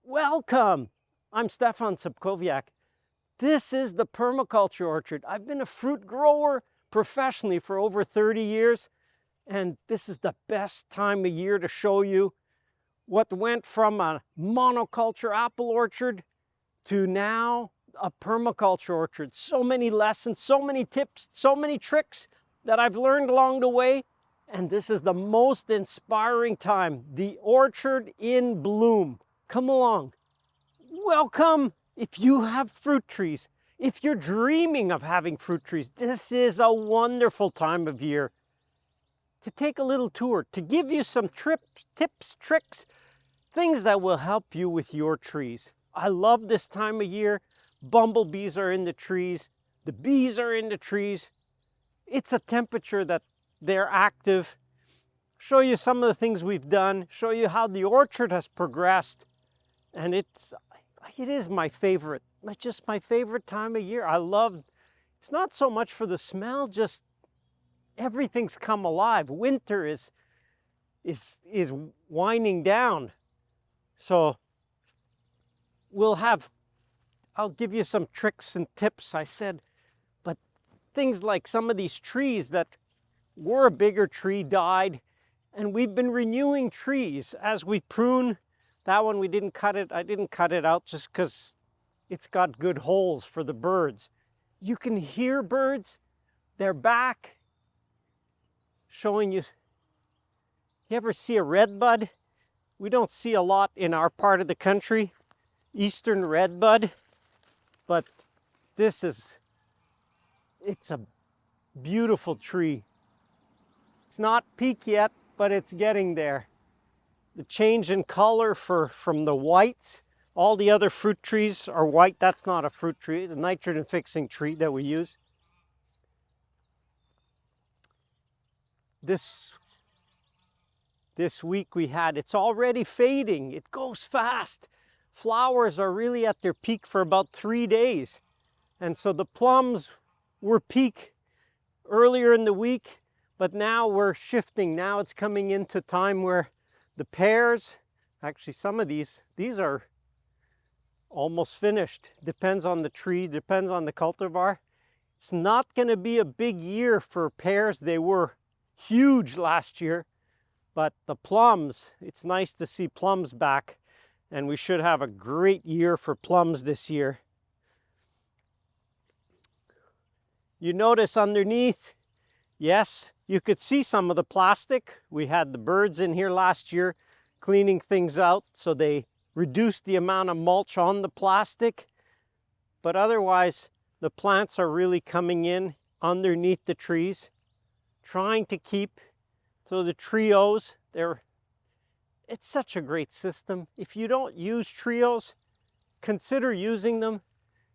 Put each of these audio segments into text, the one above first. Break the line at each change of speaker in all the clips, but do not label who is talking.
Welcome! I'm Stefan Sobkowiak. This is the permaculture orchard. I've been a fruit grower professionally for over 30 years, and this is the best time of year to show you what went from a monoculture apple orchard to now a permaculture orchard. So many lessons, so many tips, so many tricks that I've learned along the way, and this is the most inspiring time. The orchard in bloom. Come along. Welcome. If you have fruit trees, if you're dreaming of having fruit trees, this is a wonderful time of year to take a little tour, to give you some tips, tricks, things that will help you with your trees. I love this time of year. Bumblebees are in the trees. The bees are in the trees. It's a temperature that they're active. Show you some of the things we've done. Show you how the orchard has progressed. And it is my favorite. It's just my favorite time of year. I love, it's not so much for the smell, just everything's come alive. Winter is winding down. So I'll give you some tricks and tips, I said, but things like some of these trees that were a bigger tree died, and we've been renewing trees as we prune. That one we didn't cut it. I didn't cut it out just because it's got good holes for the birds. You can hear birds. They're back. Showing you. You ever see a redbud? We don't see a lot in our part of the country. Eastern redbud. But it's a beautiful tree. It's not peak yet, but it's getting there. The change in color from the whites, all the other fruit trees are white. That's not a fruit tree, it's a nitrogen fixing tree that we use. This week we had, it's already fading. It goes fast. Flowers are really at their peak for about 3 days. And so the plums were peak earlier in the week, but now we're shifting. Now it's coming into time where the pears, actually some of these are almost finished. Depends on the tree, depends on the cultivar. It's not going to be a big year for pears. They were huge last year, but the plums, it's nice to see plums back, and we should have a great year for plums this year. You notice underneath, yes, you could see some of the plastic. We had the birds in here last year cleaning things out, so they reduced the amount of mulch on the plastic. But otherwise, the plants are really coming in underneath the trees, trying to keep, so the trios, it's such a great system. If you don't use trios, consider using them,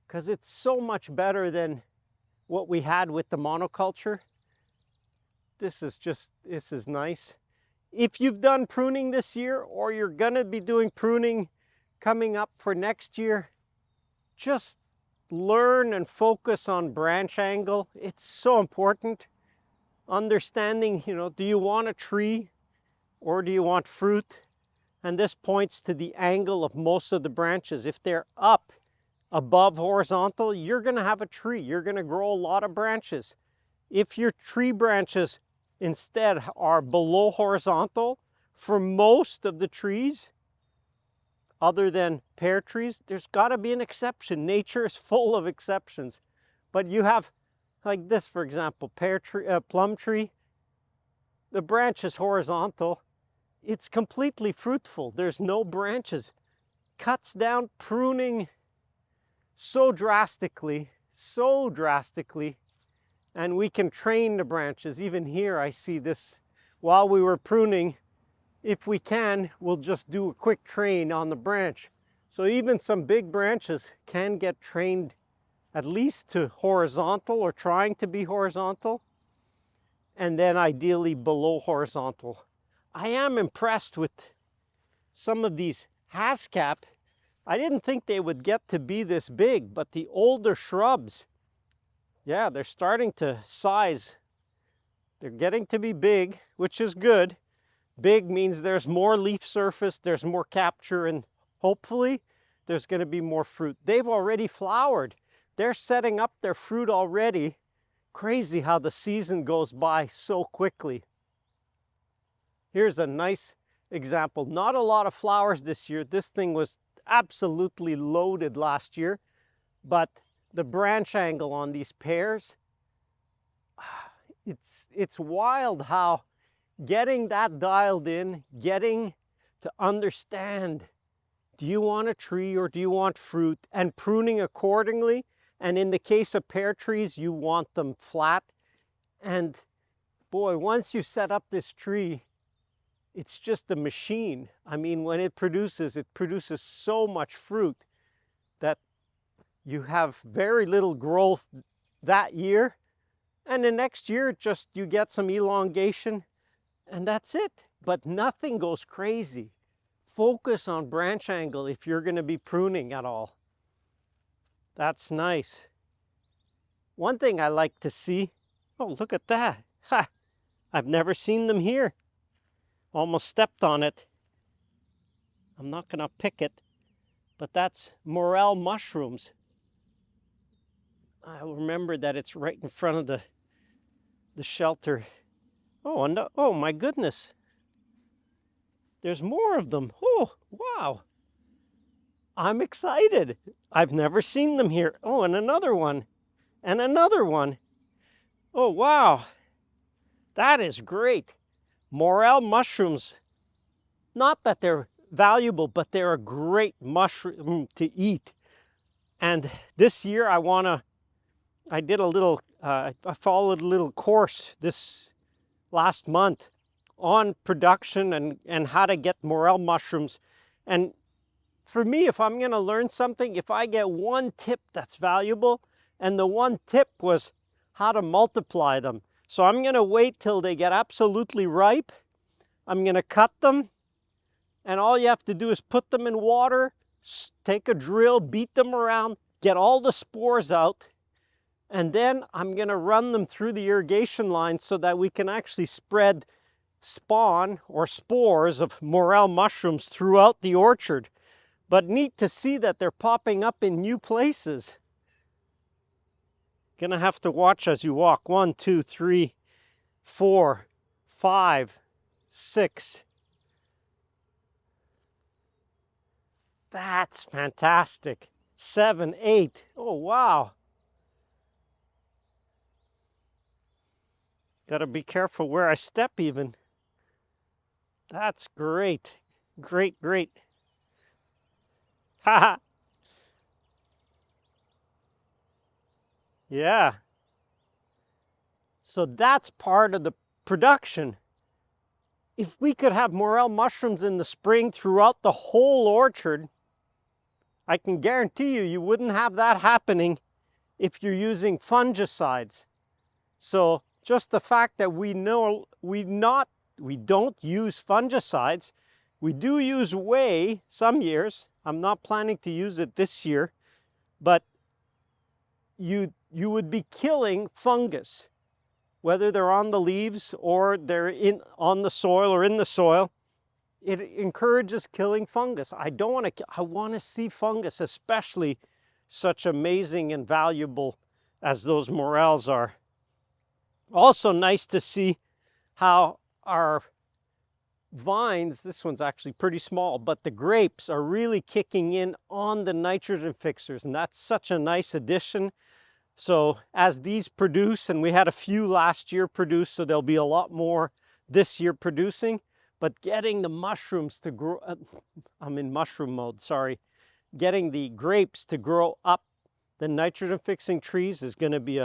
because it's so much better than what we had with the monoculture. This is nice. If you've done pruning this year, or you're gonna be doing pruning coming up for next year, just learn and focus on branch angle. It's so important. Understanding, do you want a tree or do you want fruit? And this points to the angle of most of the branches. If they're up above horizontal, you're gonna have a tree. You're gonna grow a lot of branches. If your tree branches instead are below horizontal, for most of the trees, other than pear trees, there's got to be an exception. Nature is full of exceptions. But you have, like this, for example, plum tree, the branch is horizontal. It's completely fruitful. There's no branches. Cuts down, pruning so drastically, and we can train the branches. Even here I see this, while we were pruning, if we can, we'll just do a quick train on the branch. So even some big branches can get trained at least to horizontal, or trying to be horizontal, and then ideally below horizontal. I am impressed with some of these hascap. I didn't think they would get to be this big, but the older shrubs, yeah, they're starting to size. They're getting to be big, which is good. Big means there's more leaf surface, there's more capture and hopefully there's going to be more fruit. They've already flowered. They're setting up their fruit already. Crazy how the season goes by so quickly. Here's a nice example. Not a lot of flowers this year. This thing was absolutely loaded last year, but the branch angle on these pears, it's wild how getting that dialed in, getting to understand, do you want a tree or do you want fruit, and pruning accordingly. And in the case of pear trees, you want them flat. And boy, once you set up this tree, it's just a machine. I mean, when it produces so much fruit that you have very little growth that year. And the next year, just you get some elongation and that's it. But nothing goes crazy. Focus on branch angle if you're going to be pruning at all. That's nice. One thing I like to see, oh, look at that. Ha! I've never seen them here. Almost stepped on it. I'm not going to pick it, but that's morel mushrooms. I remember that it's right in front of the shelter. Oh, and oh my goodness. There's more of them. Oh, wow. I'm excited. I've never seen them here. Oh, and another one. And another one. Oh, wow. That is great. Morel mushrooms. Not that they're valuable, but they're a great mushroom to eat. And this year I did a little, I followed a little course this last month on production and how to get morel mushrooms. And for me, if I'm going to learn something, if I get one tip that's valuable, and the one tip was how to multiply them. So I'm going to wait till they get absolutely ripe. I'm going to cut them, and all you have to do is put them in water, take a drill, beat them around, get all the spores out, and then I'm going to run them through the irrigation line so that we can actually spread spawn or spores of morel mushrooms throughout the orchard. But neat to see that they're popping up in new places. Gonna have to watch as you walk. 1, 2, 3, 4, 5, 6. That's fantastic. 7, 8. Oh, wow. Gotta be careful where I step even. That's great. Great, great. Haha. Yeah. So that's part of the production. If we could have morel mushrooms in the spring throughout the whole orchard, I can guarantee you wouldn't have that happening if you're using fungicides. So just the fact that we don't use fungicides, we do use whey some years. I'm not planning to use it this year, but you would be killing fungus, whether they're on the leaves or they're on the soil or in the soil. It encourages killing fungus. I want to see fungus, especially such amazing and valuable as those morels are. Also nice to see how our vines, this one's actually pretty small, but the grapes are really kicking in on the nitrogen fixers, and that's such a nice addition. So as these produce, and we had a few last year produce, so there'll be a lot more this year producing, but getting the mushrooms to grow, I'm in mushroom mode, sorry. Getting the grapes to grow up the nitrogen fixing trees is going to be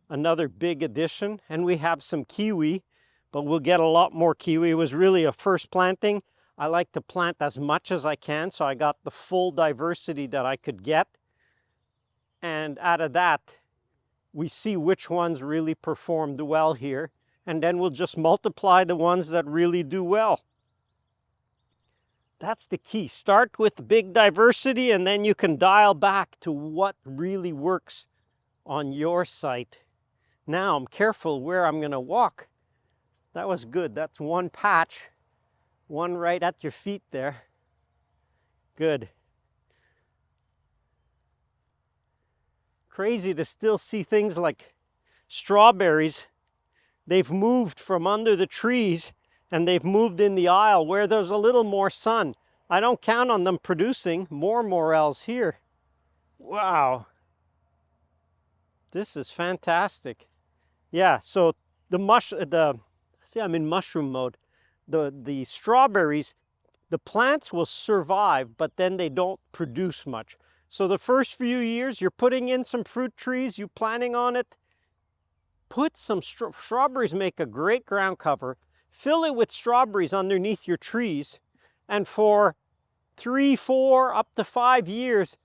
another big addition. And we have some kiwi, but we'll get a lot more kiwi. It was really a first planting. I like to plant as much as I can, so I got the full diversity that I could get. And out of that, we see which ones really performed well here. And then we'll just multiply the ones that really do well. That's the key. Start with big diversity, and then you can dial back to what really works on your site. Now I'm careful where I'm going to walk. That was good. That's one patch, one right at your feet there. Good. Crazy to still see things like strawberries. They've moved from under the trees and they've moved in the aisle where there's a little more sun. I don't count on them producing more morels here. Wow. This is fantastic. Yeah, so see, I'm in mushroom mode. The strawberries, the plants will survive, but then they don't produce much. So the first few years, you're putting in some fruit trees, you planting on it, put some strawberries, make a great ground cover, fill it with strawberries underneath your trees, and for 3, 4, up to 5 years,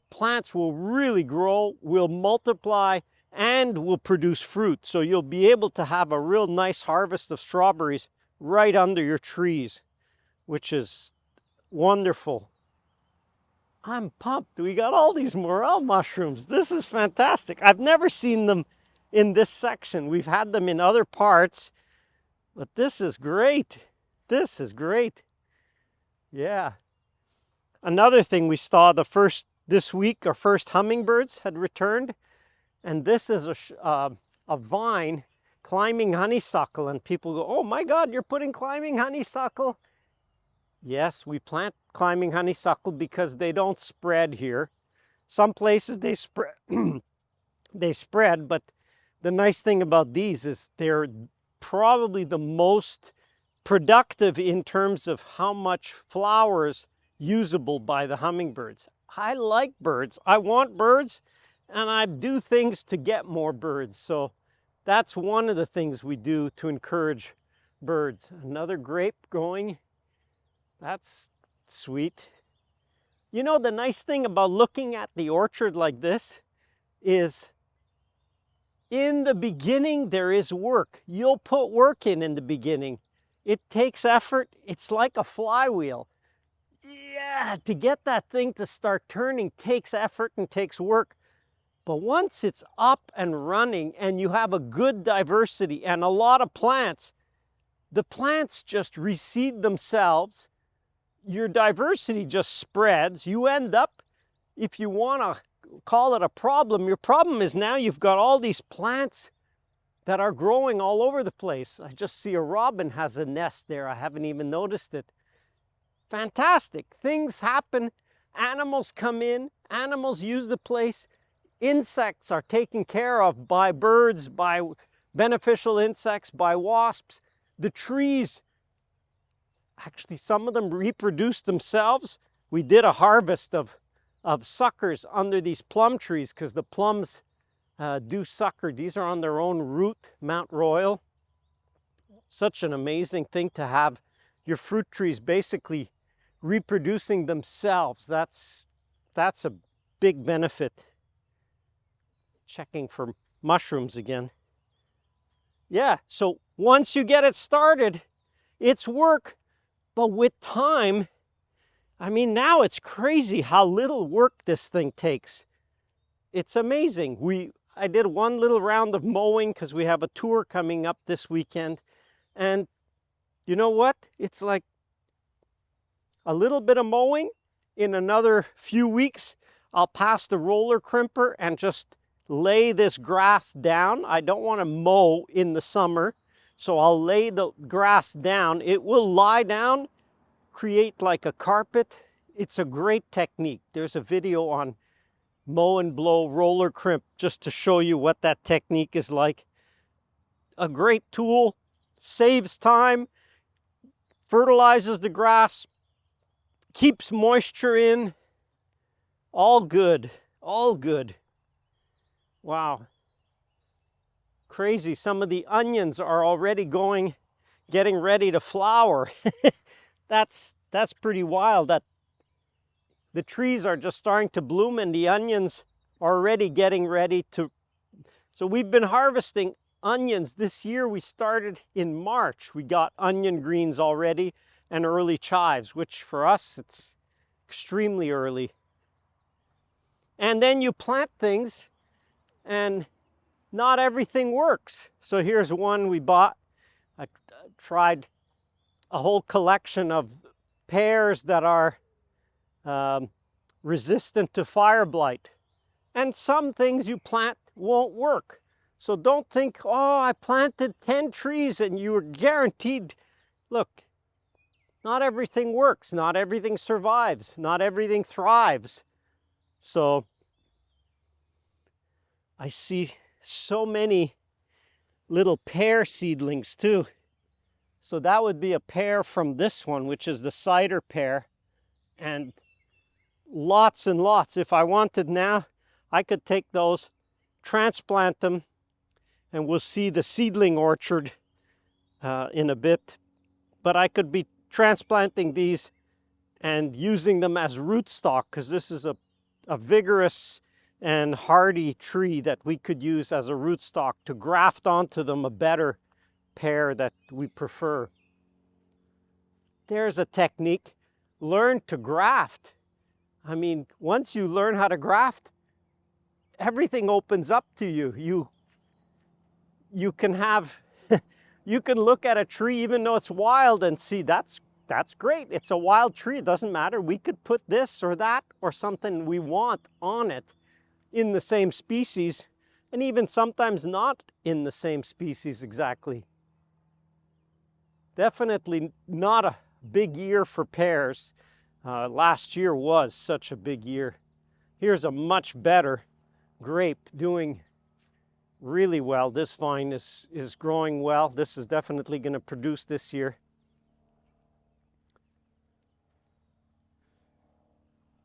plants will really grow, will multiply, and will produce fruit. So you'll be able to have a real nice harvest of strawberries right under your trees, which is wonderful. I'm pumped. We got all these morel mushrooms. This is fantastic. I've never seen them in this section. We've had them in other parts, but this is great. This is great. Yeah. Another thing we saw this week, our first hummingbirds had returned, and this is a vine, climbing honeysuckle, and people go, "Oh my God, you're putting climbing honeysuckle?" Yes, we plant climbing honeysuckle because they don't spread here. Some places they spread, but the nice thing about these is they're probably the most productive in terms of how much flowers usable by the hummingbirds. I like birds. I want birds, and I do things to get more birds. So that's one of the things we do to encourage birds. Another grape growing. That's sweet. You know, the nice thing about looking at the orchard like this is in the beginning there is work. You'll put work in the beginning. It takes effort. It's like a flywheel. Yeah, to get that thing to start turning takes effort and takes work. But once it's up and running and you have a good diversity and a lot of plants, the plants just reseed themselves. Your diversity just spreads. You end up, if you want to call it a problem, your problem is now you've got all these plants that are growing all over the place. I just see a robin has a nest there. I haven't even noticed it. Fantastic. Things happen. Animals come in. Animals use the place. Insects are taken care of by birds, by beneficial insects, by wasps. The trees, actually, some of them reproduce themselves. We did a harvest of suckers under these plum trees because the plums do sucker. These are on their own root, Mount Royal. Such an amazing thing to have your fruit trees basically reproducing themselves. That's a big benefit. Checking for mushrooms again. Yeah, so once you get it started, it's work. But with time, I mean, now it's crazy how little work this thing takes. It's amazing. I did one little round of mowing because we have a tour coming up this weekend. And you know what? It's like a little bit of mowing. In another few weeks, I'll pass the roller crimper and just lay this grass down. I don't want to mow in the summer, so I'll lay the grass down. It will lie down, create like a carpet. It's a great technique. There's a video on mow and blow roller crimp just to show you what that technique is like. A great tool, saves time, fertilizes the grass, keeps moisture in. All good, all good. Wow. Crazy. Some of the onions are already getting ready to flower. That's pretty wild that the trees are just starting to bloom and the onions are already getting ready to. So we've been harvesting onions. This year we started in March. We got onion greens already and early chives, which for us it's extremely early. And then you plant things and not everything works. So here's one we bought. I tried a whole collection of pears that are resistant to fire blight. And some things you plant won't work. So don't think, oh, I planted 10 trees and you were guaranteed. Look, not everything works, not everything survives, not everything thrives. So I see so many little pear seedlings too. So that would be a pear from this one, which is the cider pear. And lots and lots. If I wanted now, I could take those, transplant them, and we'll see the seedling orchard in a bit. But I could be transplanting these and using them as rootstock, because this is a vigorous and hardy tree that we could use as a rootstock to graft onto them a better pear that we prefer. There's a technique. Learn to graft. I mean, once you learn how to graft, everything opens up to you. You can have, you can look at a tree even though it's wild and see that's great. It's a wild tree. It doesn't matter. We could put this or that or something we want on it in the same species, and even sometimes not in the same species exactly. Definitely not a big year for pears. Last year was such a big year. Here's a much better grape doing really well. This vine is growing well. This is definitely going to produce this year.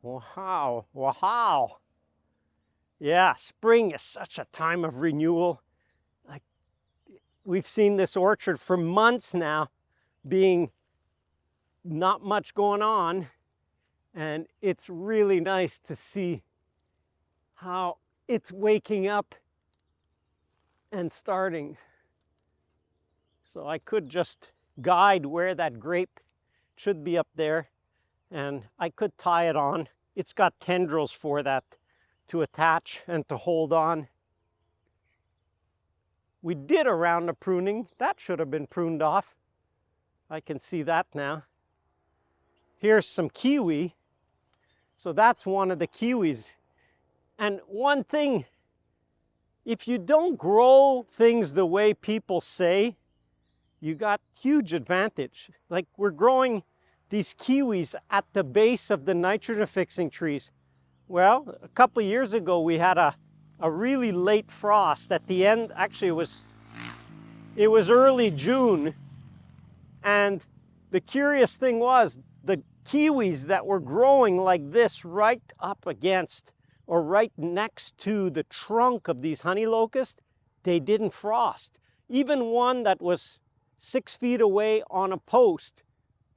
Wow, wow. Yeah, spring is such a time of renewal. Like, we've seen this orchard for months now being not much going on, and it's really nice to see how it's waking up and starting. So I could just guide where that grape should be up there, and I could tie it on. It's got tendrils for that to attach and to hold on. We did a round of pruning. That should have been pruned off. I can see that now. Here's some kiwi. So that's one of the kiwis. And one thing, if you don't grow things the way people say, you got huge advantage. Like, we're growing these kiwis at the base of the nitrogen fixing trees. Well, a couple years ago we had a really late frost at the end. Actually, it was early June, and the curious thing was the kiwis that were growing like this right up against or right next to the trunk of these honey locusts, they didn't frost. Even one that was 6 feet away on a post,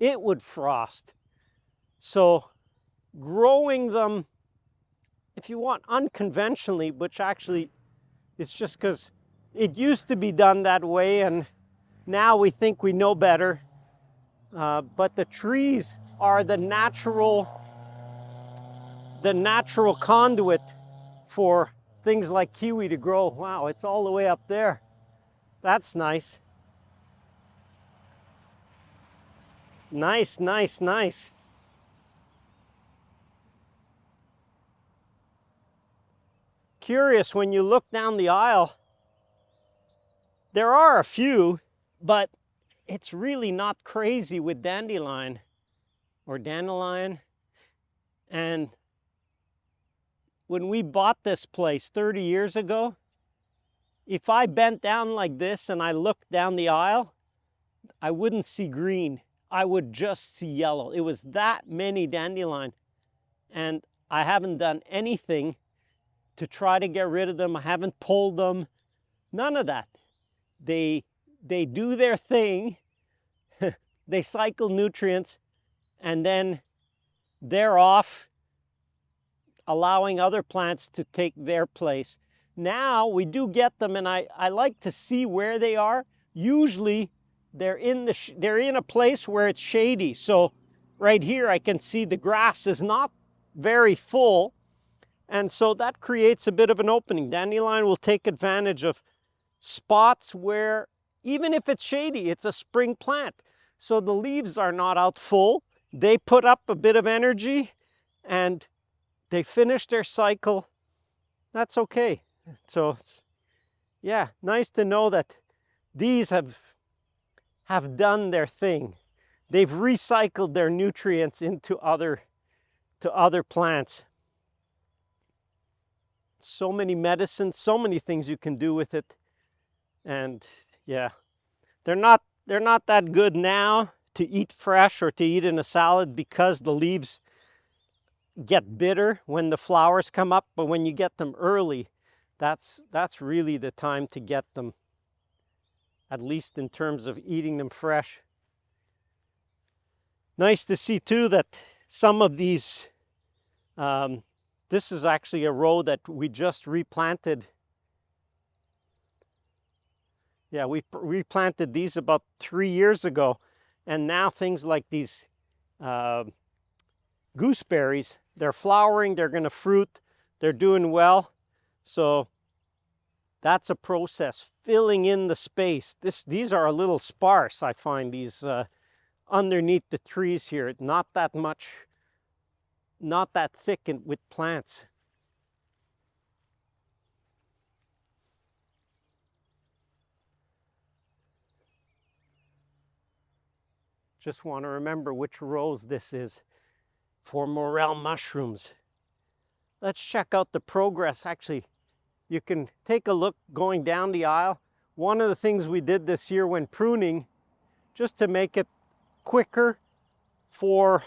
it would frost. So growing them, if you want, unconventionally, which actually it's just because it used to be done that way and now we think we know better. But the trees are the natural conduit for things like kiwi to grow. Wow, it's all the way up there. That's nice. Nice, nice, nice. Curious, when you look down the aisle, there are a few, but it's really not crazy with dandelion or dandelion. And when we bought this place 30 years ago, if I bent down like this and I looked down the aisle, I wouldn't see green. I would just see yellow. It was that many dandelion. And I haven't done anything to try to get rid of them. I haven't pulled them. None of that. They do their thing. They cycle nutrients, and then they're off, allowing other plants to take their place. Now we do get them, and I like to see where they are. Usually they're in a place where it's shady. So right here I can see the grass is not very full, and so that creates a bit of an opening. Dandelion will take advantage of spots where, even if it's shady, it's a spring plant. So the leaves are not out full. They put up a bit of energy, and they finish their cycle, that's okay. So yeah, nice to know that these have done their thing. They've recycled their nutrients into other plants. So many medicines, so many things you can do with it. And yeah, they're not that good now to eat fresh or to eat in a salad because the leaves get bitter when the flowers come up, but when you get them early, that's really the time to get them, at least in terms of eating them fresh. Nice to see too that some of these, this is actually a row that we just replanted. Yeah, we replanted these about 3 years ago, and now things like these gooseberries, they're flowering, they're going to fruit, they're doing well. So that's a process, filling in the space. These are a little sparse, I find, these underneath the trees here. Not that much, not that thick with plants. Just want to remember which rows this is for morel mushrooms. Let's check out the progress. Actually, you can take a look going down the aisle. One of the things we did this year when pruning, just to make it quicker for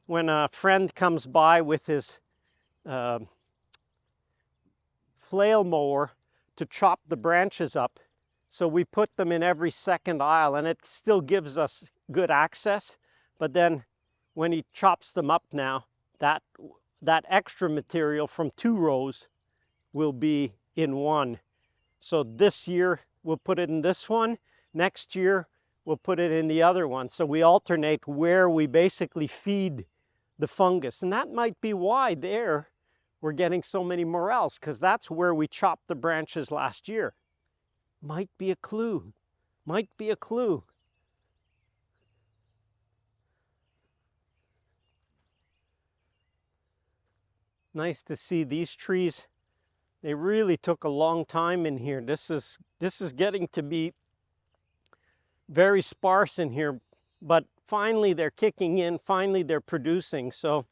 when a friend comes by with his flail mower to chop the branches up. So we put them in every second aisle, and it still gives us good access. But then when he chops them up now, that extra material from 2 rows will be in one. So this year we'll put it in this one. Next year we'll put it in the other one. So we alternate where we basically feed the fungus. And that might be why there we're getting so many morels, because that's where we chopped the branches last year. Might be a clue. Might be a clue. Nice to see these trees. They really took a long time in here. This is getting to be very sparse in here, but finally they're kicking in, finally they're producing. So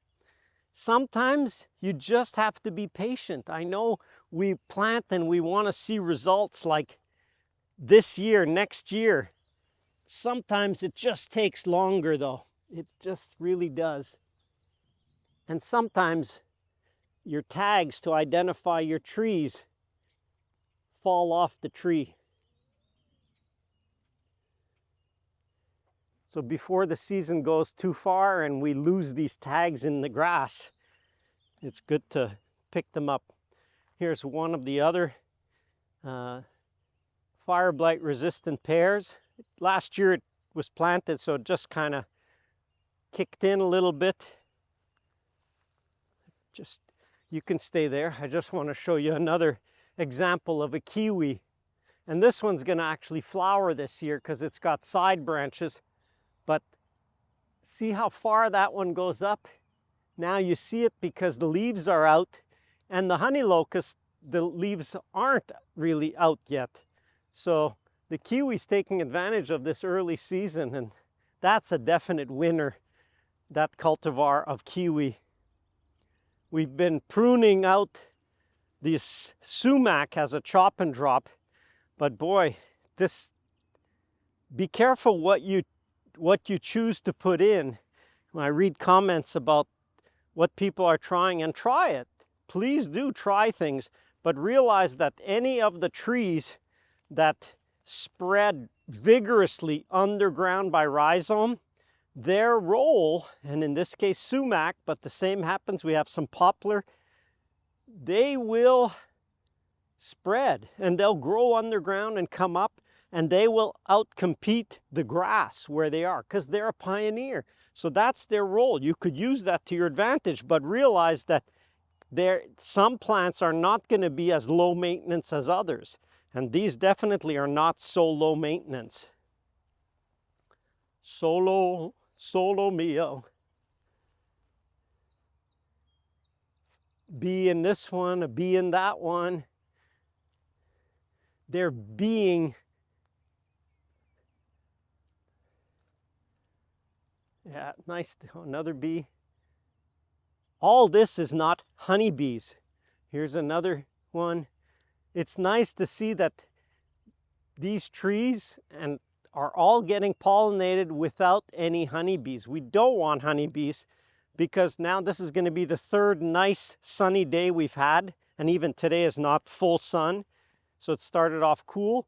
sometimes you just have to be patient. I know we plant and we want to see results like this year, next year. Sometimes it just takes longer though. It just really does. And sometimes your tags to identify your trees fall off the tree. So before the season goes too far and we lose these tags in the grass, it's good to pick them up. Here's one of the other fire blight resistant pears. Last year it was planted, so it just kind of kicked in a little bit. Just, you can stay there. I just want to show you another example of a kiwi. And this one's going to actually flower this year because it's got side branches. But see how far that one goes up? Now you see it because the leaves are out, and the honey locust, the leaves aren't really out yet. So the kiwi's taking advantage of this early season, and that's a definite winner, that cultivar of kiwi. We've been pruning out this sumac as a chop and drop, but boy, this, be careful what you choose to put in. When I read comments about what people are trying, and try it. Please do try things, but realize that any of the trees that spread vigorously underground by rhizome, their role, and in this case sumac, but the same happens, we have some poplar, they will spread and they'll grow underground and come up, and they will outcompete the grass where they are because they're a pioneer. So that's their role. You could use that to your advantage, but realize that some plants are not going to be as low maintenance as others. And these definitely are not so low maintenance. Solo mio. bee in this one, a bee in that one. They're being, yeah, nice, another bee. All this is not honeybees. Here's another one. It's nice to see that these trees are all getting pollinated without any honeybees. We don't want honeybees because now this is going to be the third nice sunny day we've had, and even today is not full sun. So it started off cool,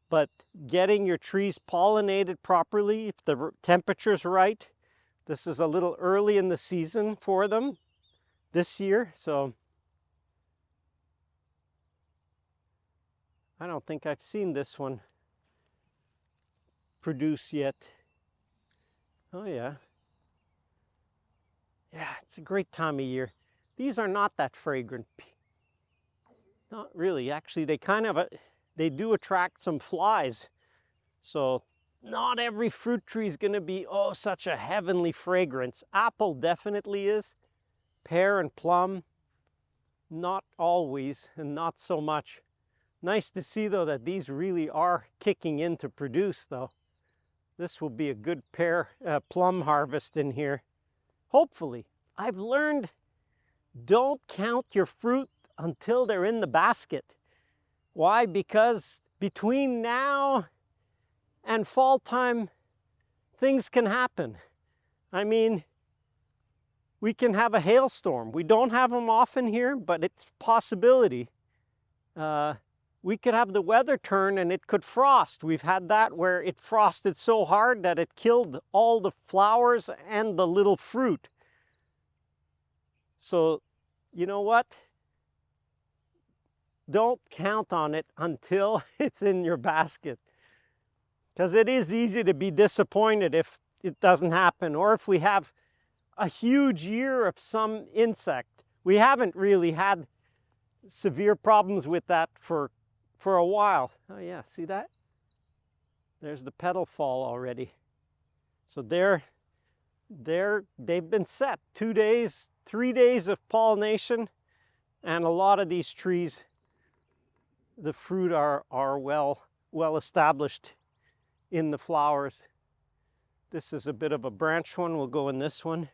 but getting your trees pollinated properly, if the temperature's right, this is a little early in the season for them this year, so I don't think I've seen this one produce yet. Oh yeah. Yeah, it's a great time of year. These are not that fragrant. Not really. Actually, they kind of, they do attract some flies. So not every fruit tree is going to be, oh, such a heavenly fragrance. Apple definitely is. Pear and plum, not always, and not so much. Nice to see, though, that these really are kicking in to produce, though. This will be a good plum harvest in here. Hopefully. I've learned, don't count your fruit until they're in the basket. Why? Because between now and fall time, things can happen. I mean, we can have a hailstorm. We don't have them often here, but it's a possibility. We could have the weather turn and it could frost. We've had that where it frosted so hard that it killed all the flowers and the little fruit. So, you know what? Don't count on it until it's in your basket. Because it is easy to be disappointed if it doesn't happen, or if we have a huge year of some insect. We haven't really had severe problems with that for a while. Oh yeah, see that? There's the petal fall already. So they've been set. 2 days, 3 days of pollination, and a lot of these trees, the fruit are well established in the flowers. This is a bit of a branch one. We'll go in this one.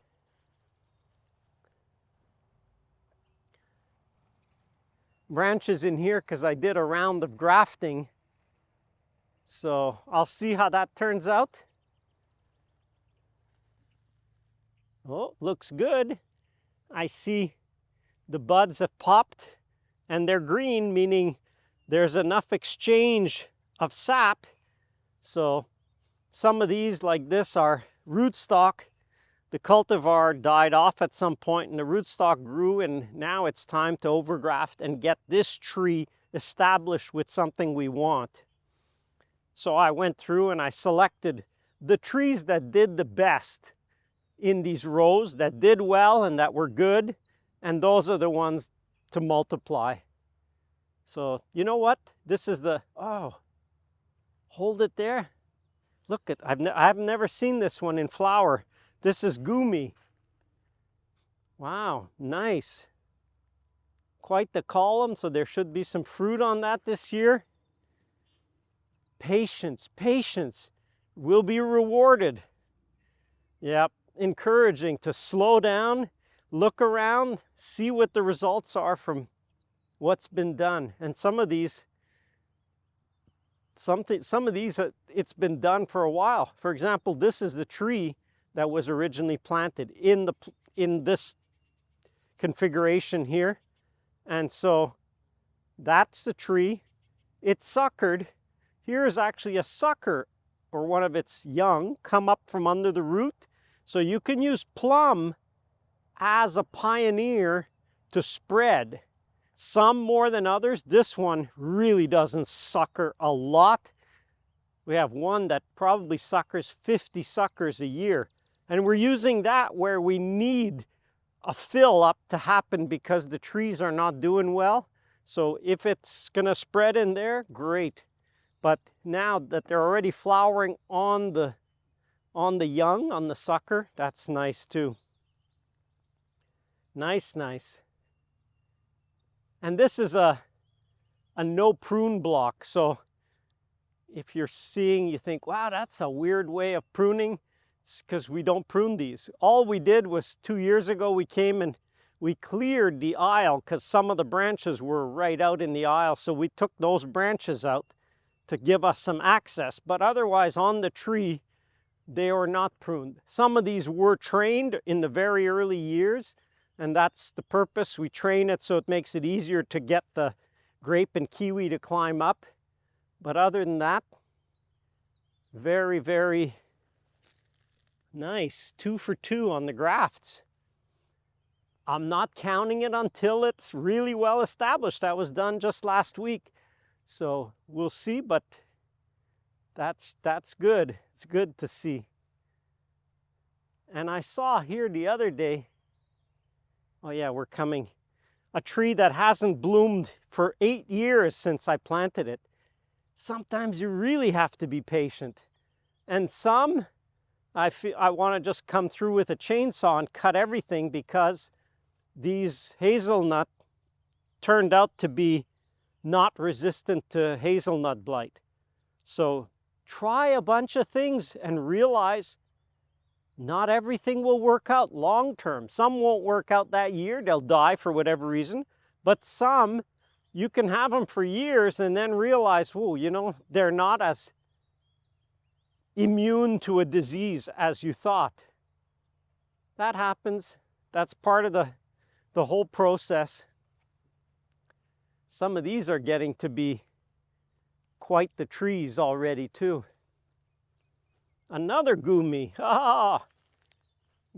Branches in here because I did a round of grafting. So I'll see how that turns out. Oh, looks good. I see the buds have popped and they're green, meaning there's enough exchange of sap. So some of these, like this, are rootstock. The cultivar died off at some point and the rootstock grew, and now it's time to overgraft and get this tree established with something we want. So I went through and I selected the trees that did the best in these rows, that did well and that were good, and those are the ones to multiply. So you know what? This is the, oh, hold it there. Look at, I've never seen this one in flower. This is Gummy. Wow, nice. Quite the column, so there should be some fruit on that this year. Patience, patience will be rewarded. Yep, encouraging to slow down, look around, see what the results are from what's been done. And some of these, it's been done for a while. For example, this is the tree that was originally planted in this configuration here. And so that's the tree. It suckered. Here is actually a sucker, or one of its young, come up from under the root. So you can use plum as a pioneer to spread. Some more than others. This one really doesn't sucker a lot. We have one that probably suckers 50 suckers a year. And we're using that where we need a fill up to happen because the trees are not doing well. So if it's going to spread in there, great. But now that they're already flowering on the young, on the sucker, that's nice too. Nice, nice. And this is a no-prune block. So if you're seeing, you think, wow, that's a weird way of pruning. It's because we don't prune these. All we did was 2 years ago, we came and we cleared the aisle because some of the branches were right out in the aisle. So we took those branches out to give us some access. But otherwise on the tree, they were not pruned. Some of these were trained in the very early years, and that's the purpose. We train it so it makes it easier to get the grape and kiwi to climb up. But other than that, very, very nice. 2 for 2 on the grafts. I'm not counting it until it's really well established. That was done just last week. So we'll see, but that's good. It's good to see. And I saw here the other day, oh yeah, we're coming, a tree that hasn't bloomed for 8 years since I planted it. Sometimes you really have to be patient. And some, I want to just come through with a chainsaw and cut everything because these hazelnut turned out to be not resistant to hazelnut blight. So try a bunch of things and realize not everything will work out long term. Some won't work out that year. They'll die for whatever reason. But some, you can have them for years and then realize, whoa, you know, they're not as immune to a disease as you thought. That happens. That's part of the whole process. Some of these are getting to be quite the trees already too. Another Gummy. Ah,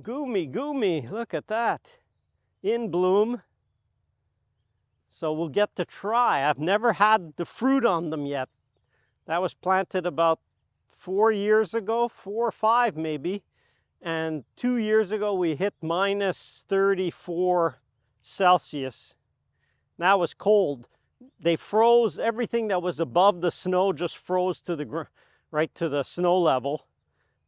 Gummy, look at that. In bloom. So we'll get to try. I've never had the fruit on them yet. That was planted about 4 years ago, 4 or 5 maybe. And 2 years ago we hit minus 34 Celsius. That was cold. They froze. Everything that was above the snow just froze to the right to the snow level,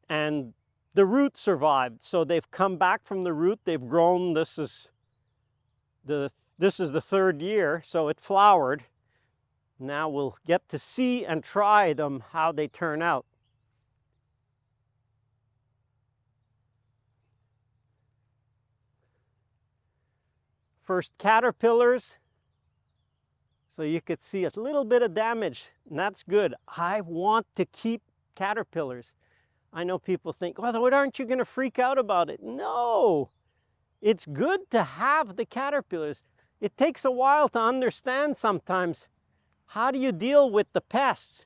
and the root survived. So they've come back from the root. They've grown. This is the 3rd year, so it flowered. Now we'll get to see and try them, how they turn out. First caterpillars. So you could see a little bit of damage, and that's good. I want to keep caterpillars. I know people think, well, what, aren't you going to freak out about it? No, it's good to have the caterpillars. It takes a while to understand sometimes. How do you deal with the pests?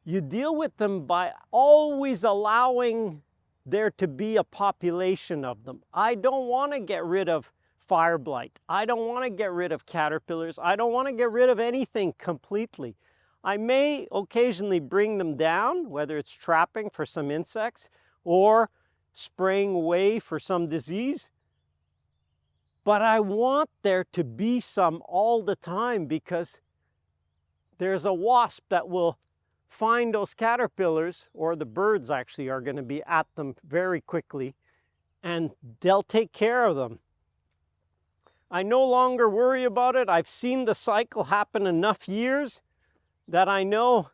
You deal with them by always allowing there to be a population of them. I don't want to get rid of fire blight. I don't want to get rid of caterpillars. I don't want to get rid of anything completely. I may occasionally bring them down, whether it's trapping for some insects or spraying away for some disease. But I want there to be some all the time, because there's a wasp that will find those caterpillars, or the birds actually are going to be at them very quickly, and they'll take care of them. I no longer worry about it. I've seen the cycle happen enough years that I know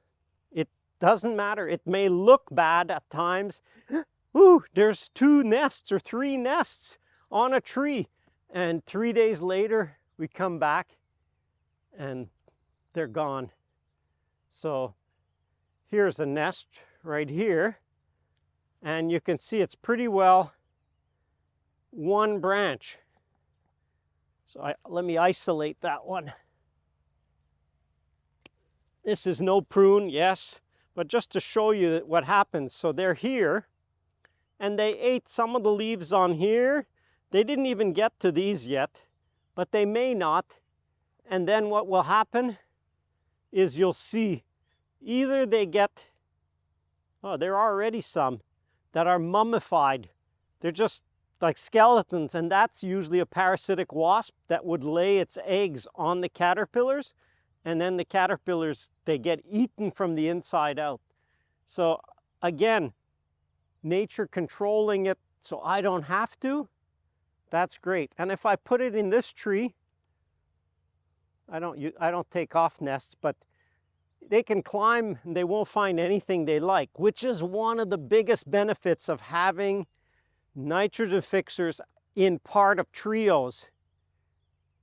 it doesn't matter. It may look bad at times. Ooh, there's 2 nests or 3 nests on a tree. And 3 days later, we come back and they're gone. So here's a nest right here. And you can see it's pretty well one branch. So let me isolate that one. This is no prune, yes, but just to show you what happens. So they're here, and they ate some of the leaves on here. They didn't even get to these yet, but they may not. And then what will happen is you'll see either they get, oh, there are already some that are mummified. They're just like skeletons, and that's usually a parasitic wasp that would lay its eggs on the caterpillars, and then the caterpillars, they get eaten from the inside out. So again, nature controlling it so I don't have to, that's great. And if I put it in this tree, I don't take off nests, but they can climb and they won't find anything they like, which is one of the biggest benefits of having nitrogen fixers in part of trios.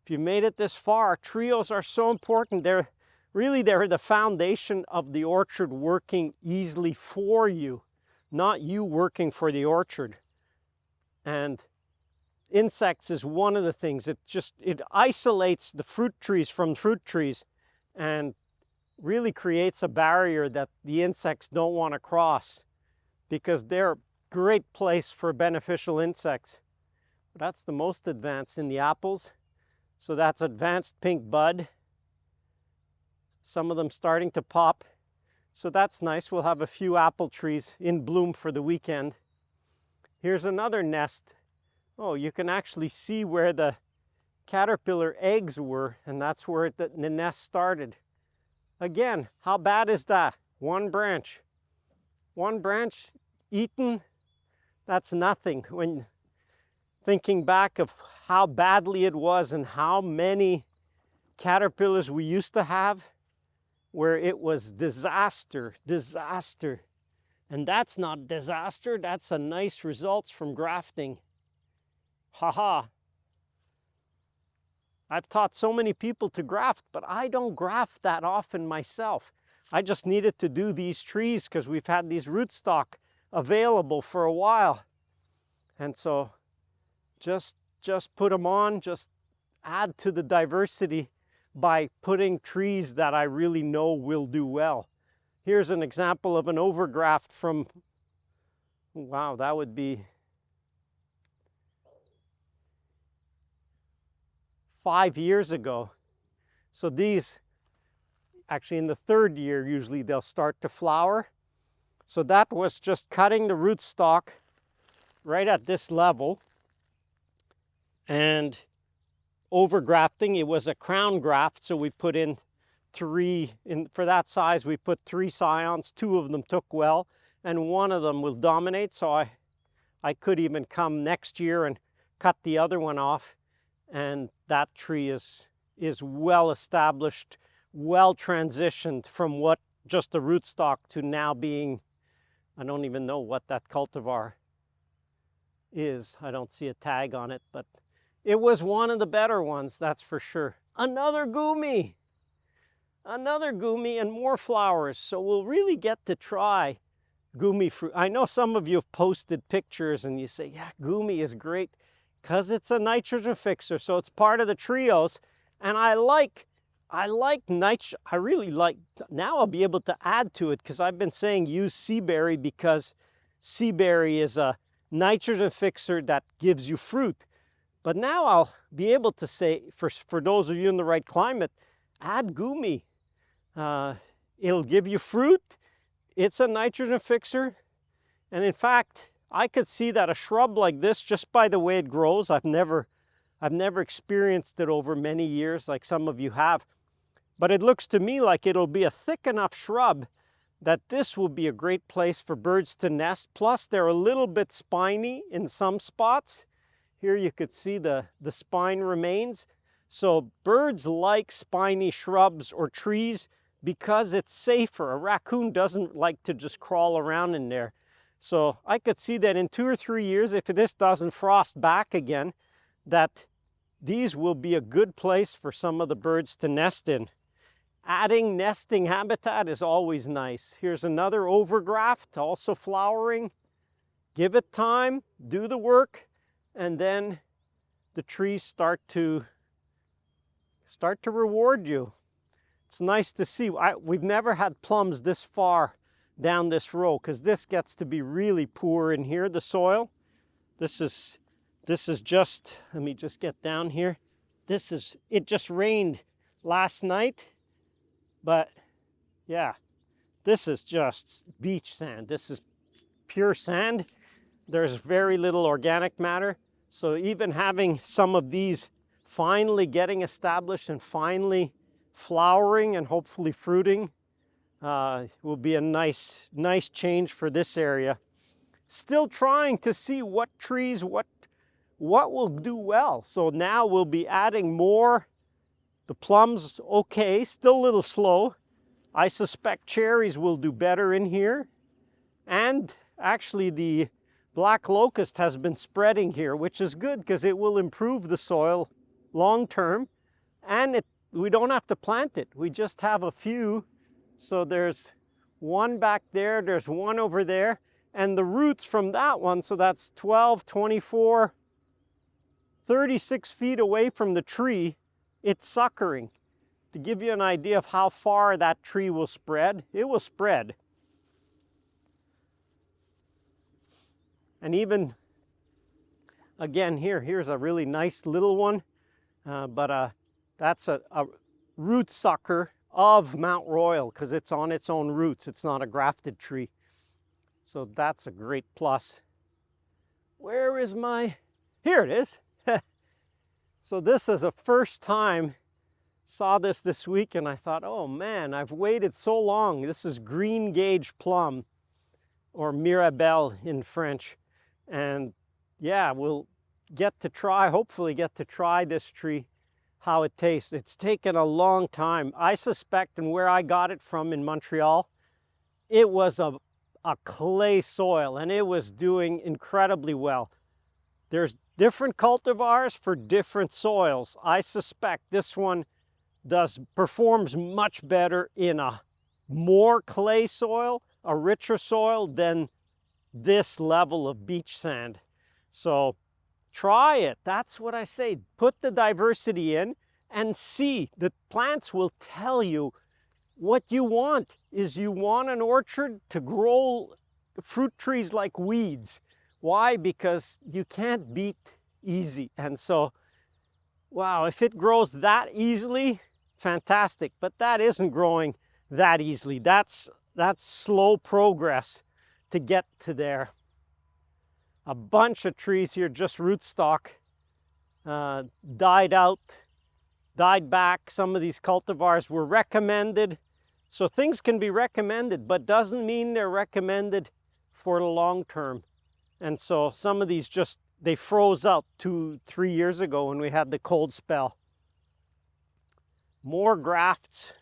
If you made it this far, trios are so important. They're the foundation of the orchard working easily for you, not you working for the orchard. And insects is one of the things. It isolates the fruit trees from fruit trees and really creates a barrier that the insects don't want to cross, because they're a great place for beneficial insects. That's the most advanced in the apples. So that's advanced pink bud. Some of them starting to pop. So that's nice. We'll have a few apple trees in bloom for the weekend. Here's another nest. Oh, you can actually see where the caterpillar eggs were, and that's where the nest started. Again, how bad is that? One branch. One branch eaten, that's nothing. When thinking back of how badly it was and how many caterpillars we used to have, where it was disaster, disaster. And that's not disaster, that's a nice results from grafting. Haha. I've taught so many people to graft, but I don't graft that often myself. I just needed to do these trees because we've had these rootstock available for a while. And so just put them on, just add to the diversity by putting trees that I really know will do well. Here's an example of an overgraft from, wow, that would be 5 years ago. So these, actually in the third year, usually they'll start to flower. So that was just cutting the rootstock right at this level and overgrafting. It was a crown graft, so we put in for that size, we put 3 scions. 2 of them took well, and 1 of them will dominate. So I could even come next year and cut the other one off. And that tree is well established, well transitioned from what just a rootstock to now being, I don't even know what that cultivar is. I don't see a tag on it, but it was one of the better ones, that's for sure. Another Gummy and more flowers. So we'll really get to try Gummy fruit. I know some of you have posted pictures and you say, yeah, Gummy is great, because it's a nitrogen fixer, so it's part of the trios. And I really like, now I'll be able to add to it, because I've been saying use sea berry because sea berry is a nitrogen fixer that gives you fruit. But now I'll be able to say, for those of you in the right climate, add Gummy. It'll give you fruit, it's a nitrogen fixer, and in fact, I could see that a shrub like this, just by the way it grows, I've never experienced it over many years like some of you have, but it looks to me like it'll be a thick enough shrub that this will be a great place for birds to nest. Plus they're a little bit spiny in some spots. Here you could see the spine remains. So birds like spiny shrubs or trees because it's safer. A raccoon doesn't like to just crawl around in there. So I could see that in 2 or 3 years, if this doesn't frost back again, that these will be a good place for some of the birds to nest in. Adding nesting habitat is always nice. Here's another overgraft, also flowering. Give it time, do the work, and then the trees start to reward you. It's nice to see. We've never had plums this far down this row, because this gets to be really poor in here, the soil. This is just, let me just get down here. It just rained last night, but yeah, this is just beach sand. This is pure sand. There's very little organic matter. So even having some of these finally getting established and finally flowering and hopefully fruiting will be a nice change for this area. Still trying to see what trees, what will do well. So now we'll be adding more The plums, okay, still a little slow. I suspect cherries will do better in here. And actually the black locust has been spreading here, which is good because it will improve the soil long term. And we don't have to plant it. We just have a few. So there's one back there, there's one over there. And the roots from that one, so that's 12, 24, 36 feet away from the tree, it's suckering. To give you an idea of how far that tree will spread, it will spread. And even, again, here's a really nice little one, but that's a root sucker of Mount Royal because it's on its own roots. It's not a grafted tree. So that's a great plus. Where is my, here it is. So this is the first time, saw this week and I thought, oh man, I've waited so long. This is green gauge plum, or mirabelle in French. And yeah, we'll get to try, hopefully get to try this tree, how it tastes. It's taken a long time. I suspect, and where I got it from in Montreal, it was a clay soil and it was doing incredibly well. There's different cultivars for different soils. I suspect this one performs much better in a more clay soil, a richer soil, than this level of beach sand. So try it. That's what I say. Put the diversity in and see. The plants will tell you what you want. Is you want an orchard to grow fruit trees like weeds. Why? Because you can't beat easy. And so, wow, if it grows that easily, fantastic. But that isn't growing that easily. That's slow progress to get to there. A bunch of trees here, just rootstock, died out, died back. Some of these cultivars were recommended. So things can be recommended, but doesn't mean they're recommended for the long term. And so some of these just, they froze up 2-3 years ago when we had the cold spell. More grafts.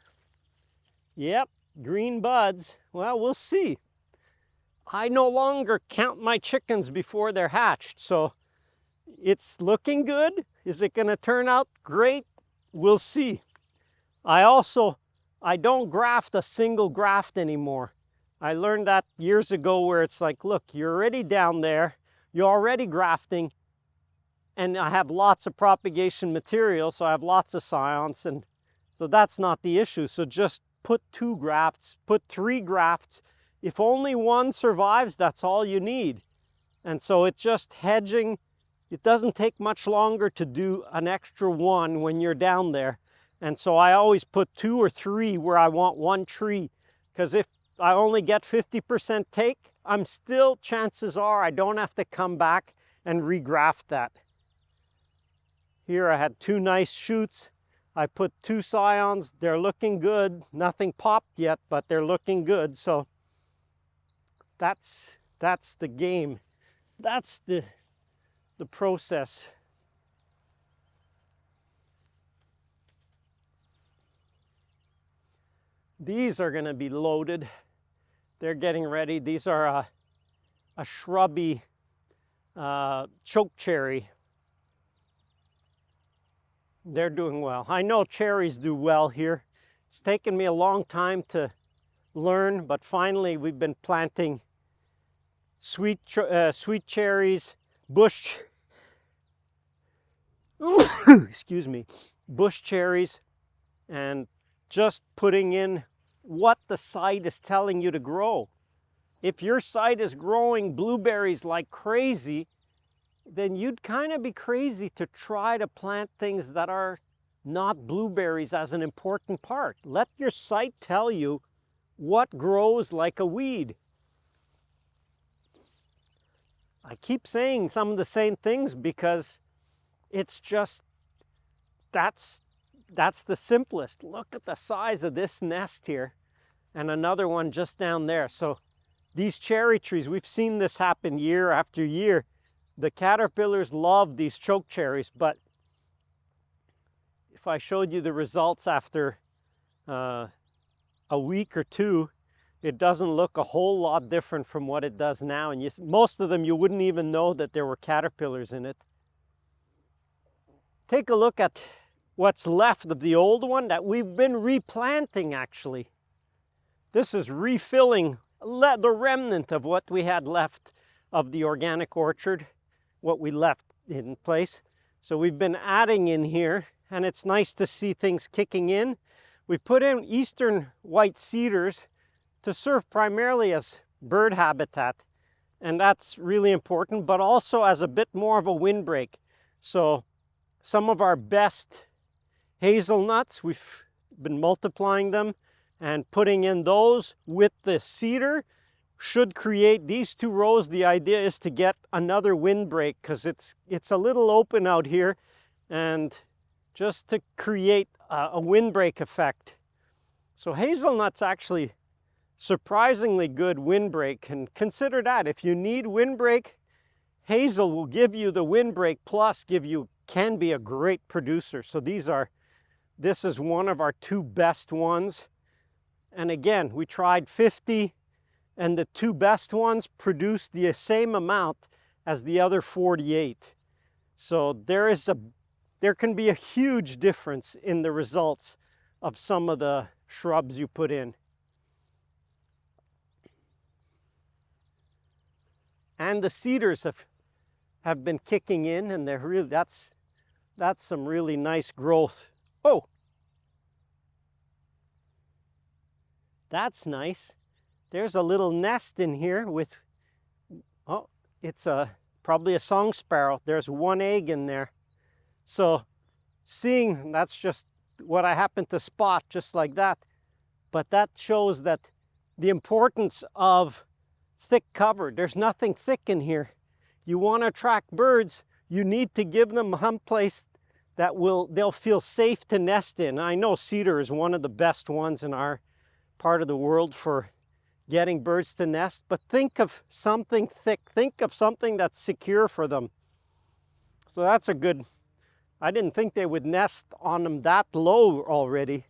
Yep, green buds. Well, we'll see. I no longer count my chickens before they're hatched, so it's looking good. Is it going to turn out great? We'll see. I don't graft a single graft anymore. I learned that years ago where it's like, look, you're already down there, you're already grafting, and I have lots of propagation material, so I have lots of scions, and so that's not the issue. So just put 2 grafts, put 3 grafts. If only one survives, that's all you need. And so it's just hedging. It doesn't take much longer to do an extra one when you're down there. And so I always put 2 or 3 where I want 1 tree, because if I only get 50% take, I'm still, chances are, I don't have to come back and regraft that. Here I had 2 nice shoots. I put 2 scions. They're looking good. Nothing popped yet, but they're looking good. So that's the game. That's the process. These are going to be loaded. They're getting ready. These are a shrubby choke cherry. They're doing well. I know cherries do well here. It's taken me a long time to learn, but finally we've been planting sweet cherries, excuse me, bush cherries, and just putting in what the site is telling you to grow. If your site is growing blueberries like crazy, then you'd kind of be crazy to try to plant things that are not blueberries as an important part. Let your site tell you what grows like a weed. I keep saying some of the same things because it's just, that's the simplest. Look at the size of this nest here and another one just down there. So these cherry trees, we've seen this happen year after year. The caterpillars love these choke cherries, but if I showed you the results after a week or two, it doesn't look a whole lot different from what it does now. And most of them, you wouldn't even know that there were caterpillars in it. Take a look at what's left of the old one that we've been replanting, actually. This is refilling the remnant of what we had left of the organic orchard, what we left in place. So we've been adding in here, and it's nice to see things kicking in. We put in eastern white cedars to serve primarily as bird habitat, and that's really important, but also as a bit more of a windbreak. So some of our best hazelnuts, we've been multiplying them and putting in those with the cedar should create these two rows. The idea is to get another windbreak because it's a little open out here, and just to create a windbreak effect. So hazelnuts actually surprisingly good windbreak, and consider that if you need windbreak, hazel will give you the windbreak plus can be a great producer. So this is one of our two best ones. And again, we tried 50, and the two best ones produced the same amount as the other 48. So there can be a huge difference in the results of some of the shrubs you put in. And the cedars have been kicking in, and they're really, that's some really nice growth. Oh, that's nice. There's a little nest in here with, oh, it's probably a song sparrow. There's one egg in there. So that's just what I happened to spot just like that. But that shows that the importance of thick cover. There's nothing thick in here. You want to attract birds, you need to give them a place that they'll feel safe to nest in. I know cedar is one of the best ones in our part of the world for getting birds to nest, but think of something thick. Think of something that's secure for them. So that's a good, I didn't think they would nest on them that low already.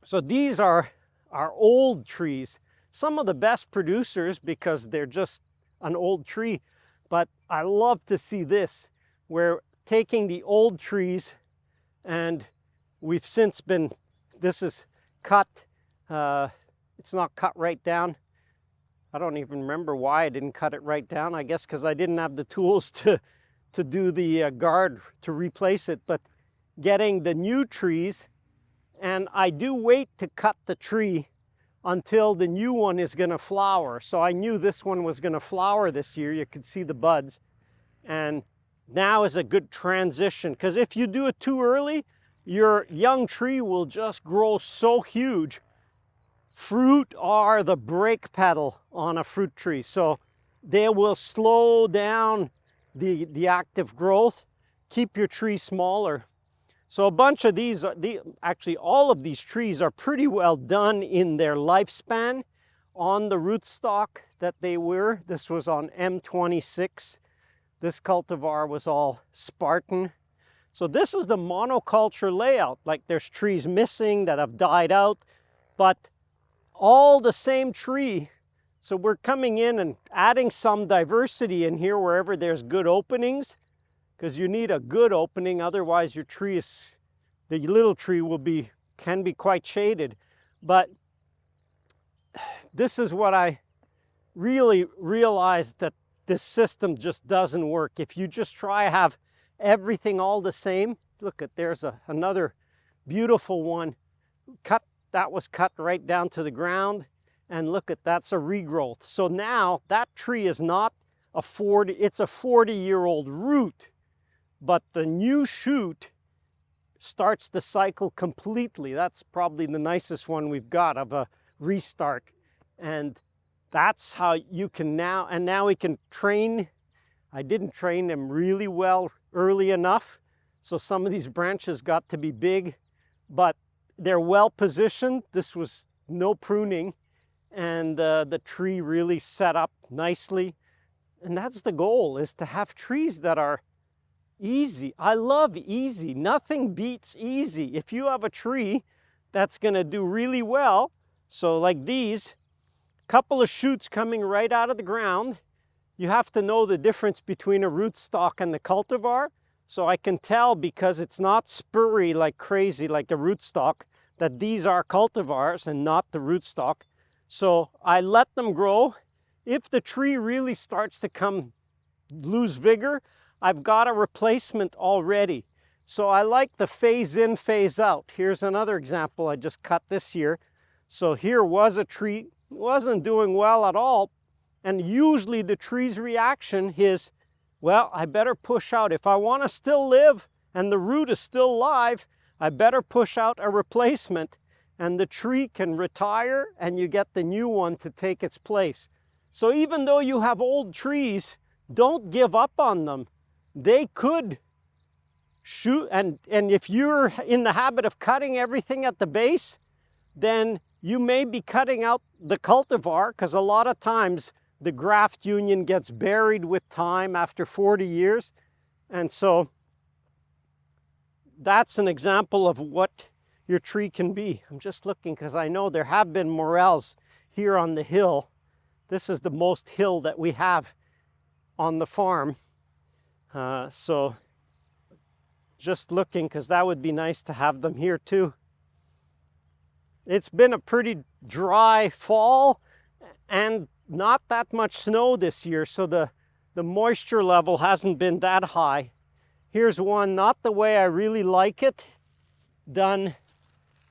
So these are our old trees. Some of the best producers because they're just an old tree, but I love to see this. We're taking the old trees, and we've since been, this is cut, it's not cut right down. I don't even remember why I didn't cut it right down. I guess because I didn't have the tools to do the guard to replace it, but getting the new trees, and I do wait to cut the tree until the new one is going to flower. So I knew this one was going to flower this year. You could see the buds. And now is a good transition, because if you do it too early, your young tree will just grow so huge. Fruit are the brake pedal on a fruit tree. So they will slow down the active growth, keep your tree smaller. So a bunch of these, actually all of these trees are pretty well done in their lifespan on the rootstock that they were. This was on M26. This cultivar was all Spartan. So this is the monoculture layout. Like there's trees missing that have died out, but all the same tree. So we're coming in and adding some diversity in here wherever there's good openings, because you need a good opening, otherwise your tree the little tree can be quite shaded. But this is what I really realized, that this system just doesn't work. If you just try to have everything all the same, look at, there's another beautiful one. That was cut right down to the ground, and look at, that's a regrowth. So now that tree is not it's a 40-year-old root, but the new shoot starts the cycle completely. That's probably the nicest one we've got of a restart. And that's how you can now, and now we can train. I didn't train them really well early enough, so some of these branches got to be big, but they're well positioned. This was no pruning, and the tree really set up nicely. And that's the goal, is to have trees that are Easy. I love easy. Nothing beats easy. If you have a tree that's going to do really well, so like these, couple of shoots coming right out of the ground, you have to know the difference between a rootstock and the cultivar. So I can tell, because it's not spurry like crazy like a rootstock, that these are cultivars and not the rootstock. So I let them grow. If the tree really starts to lose vigor, I've got a replacement already. So I like the phase in, phase out. Here's another example I just cut this year. So here was a tree, wasn't doing well at all. And usually the tree's reaction is, well, I better push out. If I want to still live and the root is still live, I better push out a replacement, and the tree can retire and you get the new one to take its place. So even though you have old trees, don't give up on them. They could shoot, and if you're in the habit of cutting everything at the base, then you may be cutting out the cultivar, because a lot of times the graft union gets buried with time after 40 years. And so that's an example of what your tree can be. I'm just looking because I know there have been morels here on the hill. This is the most hill that we have on the farm. So just looking, because that would be nice to have them here too. It's been a pretty dry fall and not that much snow this year, so the moisture level hasn't been that high. Here's one, not the way I really like it, done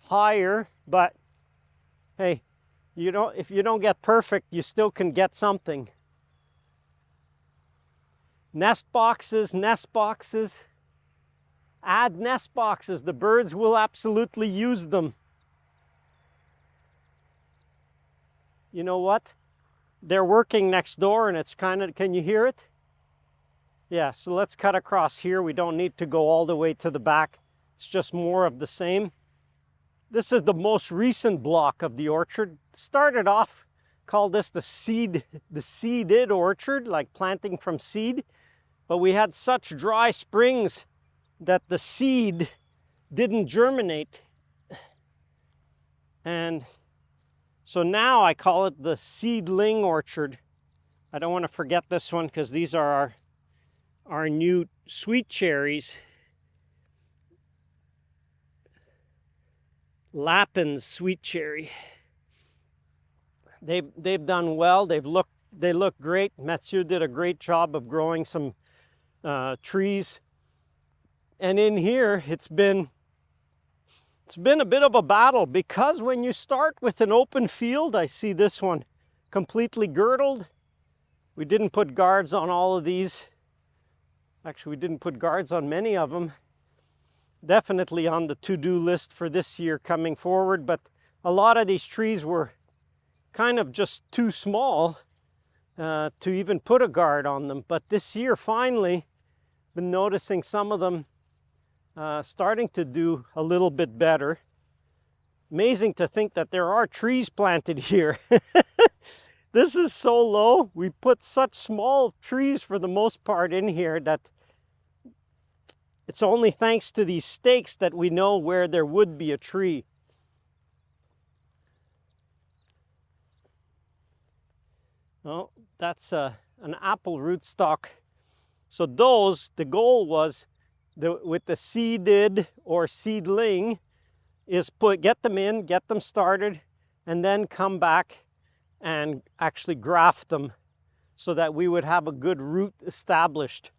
higher, but hey, if you don't get perfect, you still can get something. Nest boxes, add nest boxes. The birds will absolutely use them. You know what? They're working next door and it's kind of, can you hear it? Yeah, so let's cut across here. We don't need to go all the way to the back. It's just more of the same. This is the most recent block of the orchard. Started off, called this the seeded orchard, like planting from seed. But we had such dry springs that the seed didn't germinate. And so now I call it the seedling orchard. I don't want to forget this one because these are our new sweet cherries. Lapin's sweet cherry. They've done well. They look great. Mathieu did a great job of growing some trees. And in here, it's been a bit of a battle, because when you start with an open field, I see this one completely girdled. We didn't put guards on all of these. Actually, we didn't put guards on many of them. Definitely on the to-do list for this year coming forward, but a lot of these trees were kind of just too small to even put a guard on them. But this year, finally, been noticing some of them starting to do a little bit better. Amazing to think that there are trees planted here. This is so low. We put such small trees for the most part in here that it's only thanks to these stakes that we know where there would be a tree. Oh, that's an apple rootstock. So those, the goal was, with the seeded or seedling, is get them in, get them started, and then come back and actually graft them so that we would have a good root established.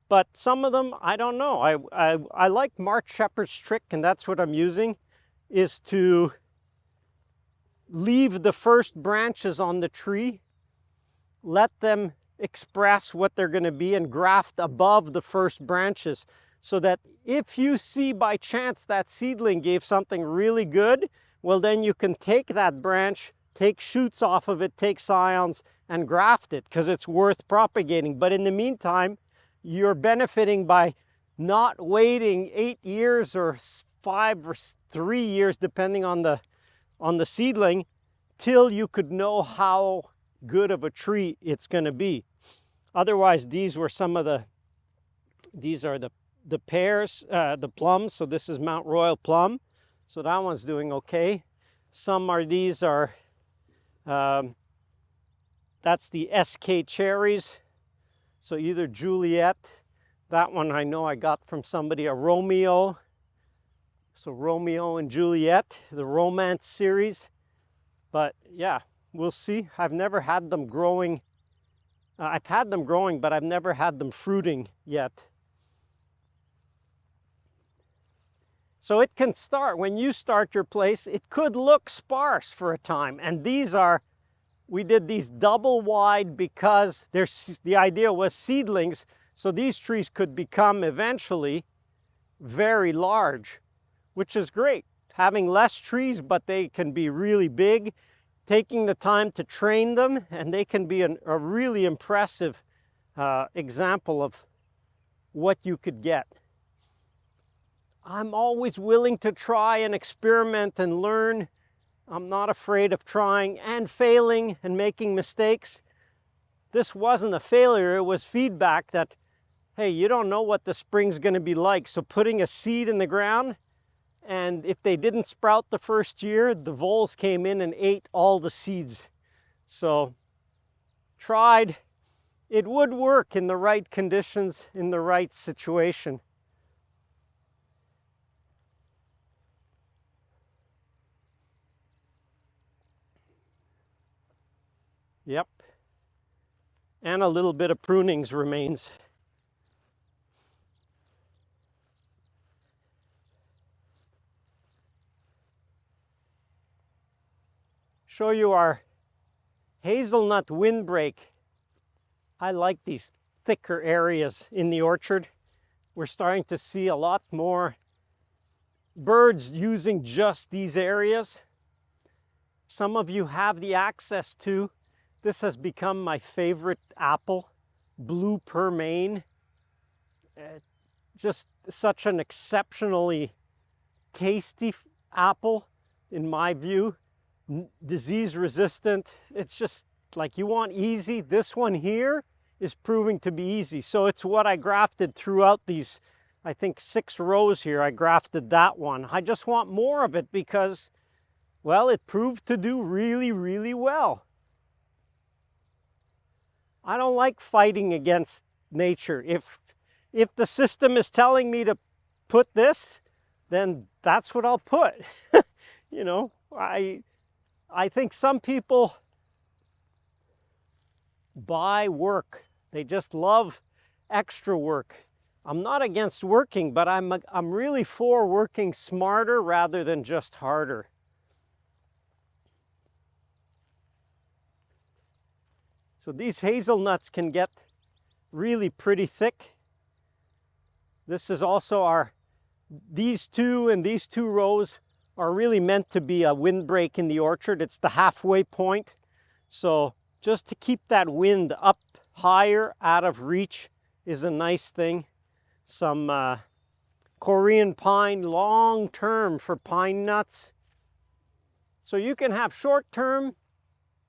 But some of them, I don't know. I like Mark Shepard's trick, and that's what I'm using, is to leave the first branches on the tree, let them express what they're going to be, and graft above the first branches, so that if you see by chance that seedling gave something really good, well, then you can take that branch, take shoots off of it, take scions, and graft it, because it's worth propagating. But in the meantime, you're benefiting by not waiting 8 years or 5 or 3 years, depending on the seedling, till you could know how good of a tree it's going to be. Otherwise, these were some of the These are the pears, the plums. So this is Mount Royal plum. So that one's doing okay. Some are, these are, that's the SK cherries. So either Juliet, that one I know I got from somebody, a Romeo. So Romeo and Juliet, the romance series. But yeah, we'll see. I've never had them growing. I've had them growing, but I've never had them fruiting yet. So it can start, when you start your place, it could look sparse for a time. And these are, we did these double wide because the idea was seedlings. So these trees could become eventually very large, which is great. Having less trees, but they can be really big. Taking the time to train them, and they can be a really impressive example of what you could get. I'm always willing to try and experiment and learn. I'm not afraid of trying and failing and making mistakes. This wasn't a failure, it was feedback that, hey, you don't know what the spring's going to be like. So putting a seed in the ground, and if they didn't sprout the first year, the voles came in and ate all the seeds. So tried. It would work in the right conditions, in the right situation. Yep. And a little bit of prunings remains. Show you our hazelnut windbreak. I like these thicker areas in the orchard. We're starting to see a lot more birds using just these areas. Some of you have the access to. This has become my favorite apple, blue pearmain. Just such an exceptionally tasty apple in my view. Disease resistant. It's just like you want easy. This one here is proving to be easy. So it's what I grafted throughout these, I think 6 rows here. I grafted that one. I just want more of it because, well, it proved to do really, really well. I don't like fighting against nature. If the system is telling me to put this, then that's what I'll put. You know, I think some people buy work. They just love extra work. I'm not against working, but I'm really for working smarter rather than just harder. So these hazelnuts can get really pretty thick. This is also these two rows are really meant to be a windbreak in the orchard. It's the halfway point. So just to keep that wind up higher, out of reach, is a nice thing. Some Korean pine, long term for pine nuts. So you can have short term,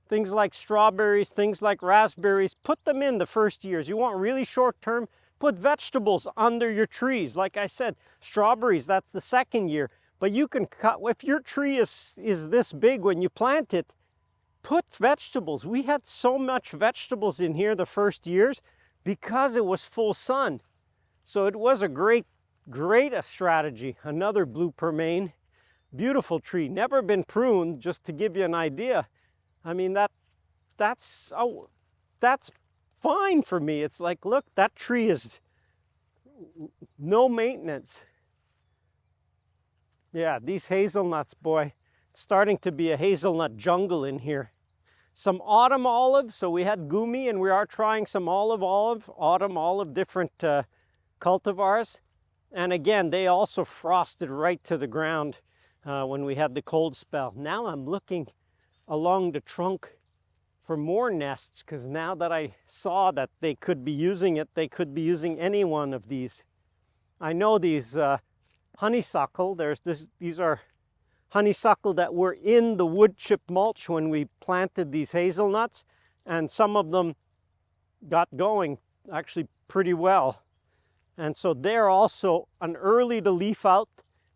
things like strawberries, things like raspberries, put them in the first years. You want really short term, put vegetables under your trees. Like I said, strawberries, that's the second year. But you can cut, if your tree is this big when you plant it, put vegetables. We had so much vegetables in here the first years because it was full sun. So it was a great strategy. Another blue pearmain, beautiful tree, never been pruned, just to give you an idea. I mean, that's fine for me. It's like, look, that tree is no maintenance. Yeah, these hazelnuts, boy, it's starting to be a hazelnut jungle in here. Some autumn olive, so we had Gummy, and we are trying some autumn olive, different cultivars. And again, they also frosted right to the ground when we had the cold spell. Now I'm looking along the trunk for more nests, because now that I saw that they could be using it, they could be using any one of these. I know these honeysuckle, these are honeysuckle that were in the wood chip mulch when we planted these hazelnuts, and some of them got going actually pretty well. And so they're also an early to leaf out,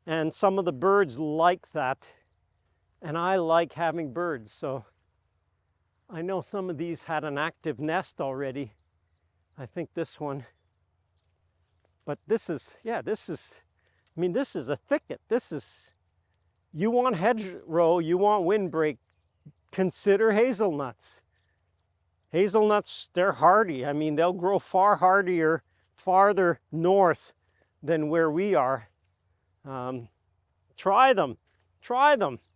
and some of the birds like that. And I like having birds, so I know some of these had an active nest already. I think this one. But this is, yeah, this is, I mean, this is a thicket. This is, you want hedgerow, you want windbreak, consider hazelnuts. Hazelnuts, they're hardy. I mean, they'll grow far hardier, farther north than where we are. Try them.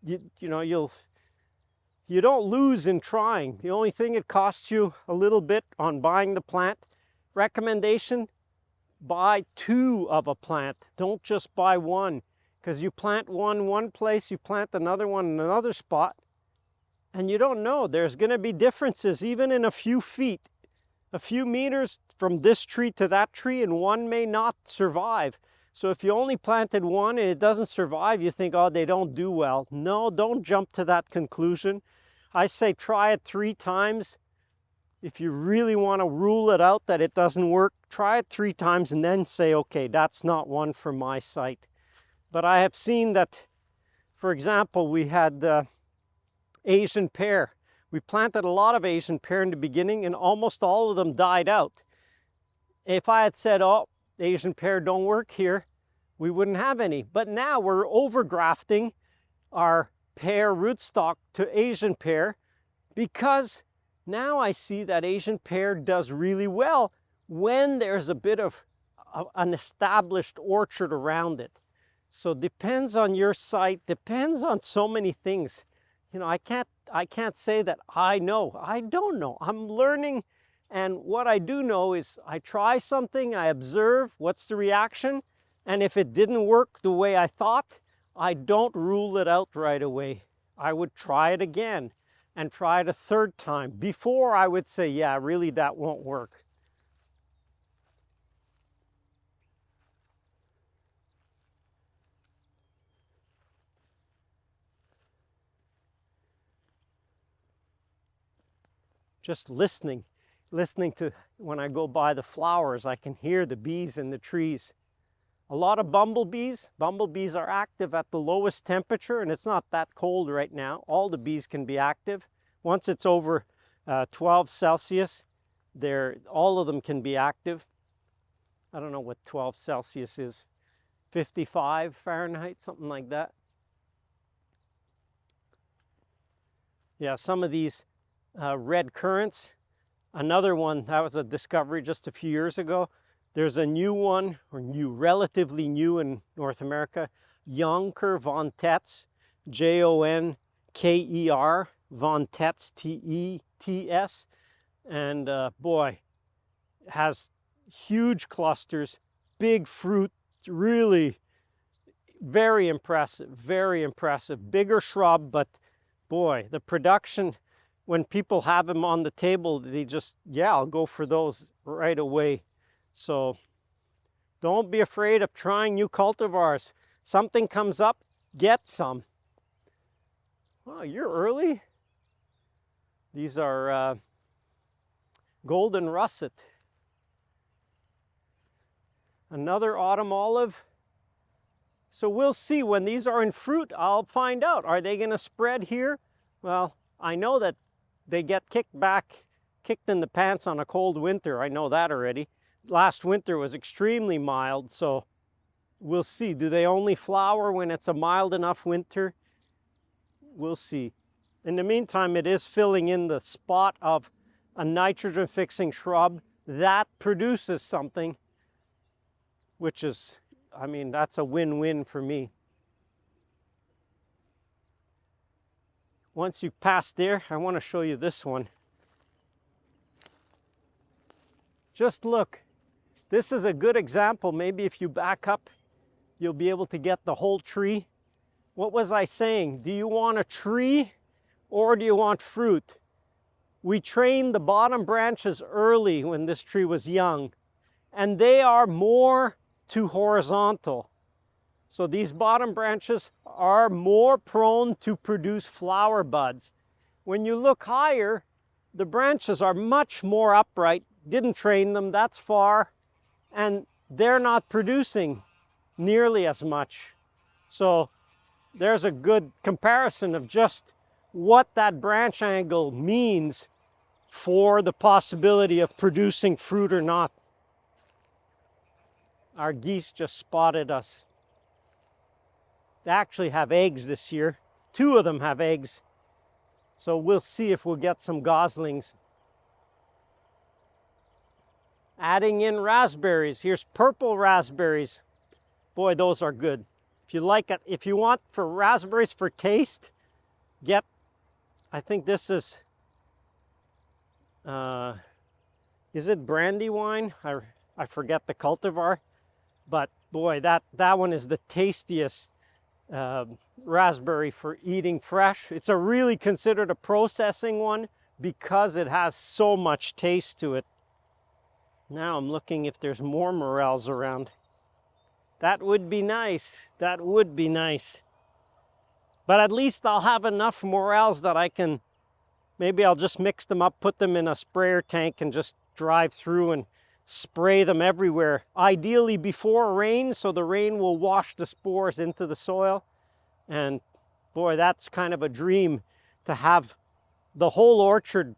You know, you don't lose in trying. The only thing it costs you a little bit on buying the plant. Recommendation, buy 2 of a plant. Don't just buy 1, because you plant one place, you plant another one in another spot, and you don't know. There's going to be differences even in a few feet, a few meters from this tree to that tree, and one may not survive. So if you only planted 1 and it doesn't survive, you think, oh, they don't do well. No, don't jump to that conclusion. I say try it 3 times. If you really want to rule it out that it doesn't work, try it 3 times and then say, okay, that's not one for my site. But I have seen that, for example, we had Asian pear. We planted a lot of Asian pear in the beginning and almost all of them died out. If I had said, oh, Asian pear don't work here, we wouldn't have any. But now we're overgrafting our pear rootstock to Asian pear, because now I see that Asian pear does really well when there's a bit of an established orchard around it. So depends on your site, depends on so many things. You know, I can't say that I know. I don't know. I'm learning, and what I do know is I try something, I observe what's the reaction, and if it didn't work the way I thought, I don't rule it out right away. I would try it again and try it a 3rd time before I would say, yeah, really that won't work. Just listening to, when I go by the flowers, I can hear the bees in the trees. A lot of bumblebees. Bumblebees are active at the lowest temperature, and it's not that cold right now. All the bees can be active. Once it's over 12 Celsius, all of them can be active. I don't know what 12 Celsius is. 55 Fahrenheit, something like that. Yeah, some of these red currants. Another one, that was a discovery just a few years ago. There's a new one, or relatively new in North America, Jonker von Tetz, Jonker von Tetz, T-E-T-S. And boy, has huge clusters, big fruit, really very impressive, very impressive. Bigger shrub, but boy, the production, when people have them on the table, they just, yeah, I'll go for those right away. So don't be afraid of trying new cultivars. Something comes up, get some. Wow, you're early. These are golden russet. Another autumn olive. So we'll see when these are in fruit. I'll find out. Are they going to spread here? Well, I know that they get kicked in the pants on a cold winter. I know that already. Last winter was extremely mild, so we'll see. Do they only flower when it's a mild enough winter? We'll see. In the meantime, it is filling in the spot of a nitrogen-fixing shrub that produces something, which is, I mean, that's a win-win for me. Once you pass there, I want to show you this one. Just look. This is a good example. Maybe if you back up, you'll be able to get the whole tree. What was I saying? Do you want a tree or do you want fruit? We trained the bottom branches early when this tree was young, and they are more to horizontal. So these bottom branches are more prone to produce flower buds. When you look higher, the branches are much more upright. Didn't train them, that's far. And they're not producing nearly as much. So there's a good comparison of just what that branch angle means for the possibility of producing fruit or not. Our geese just spotted us. They actually have eggs this year. 2 of them have eggs. So we'll see if we'll get some goslings. Adding in raspberries. Here's purple raspberries. Boy, those are good. If you like it, if you want for raspberries for taste, get, I think this is it Brandywine? I forget the cultivar, but boy, that one is the tastiest raspberry for eating fresh. It's really considered a processing one because it has so much taste to it. Now I'm looking if there's more morels around. That would be nice. That would be nice. But at least I'll have enough morels that I can, maybe I'll just mix them up, put them in a sprayer tank and just drive through and spray them everywhere. Ideally before rain, so the rain will wash the spores into the soil. And boy, that's kind of a dream, to have the whole orchard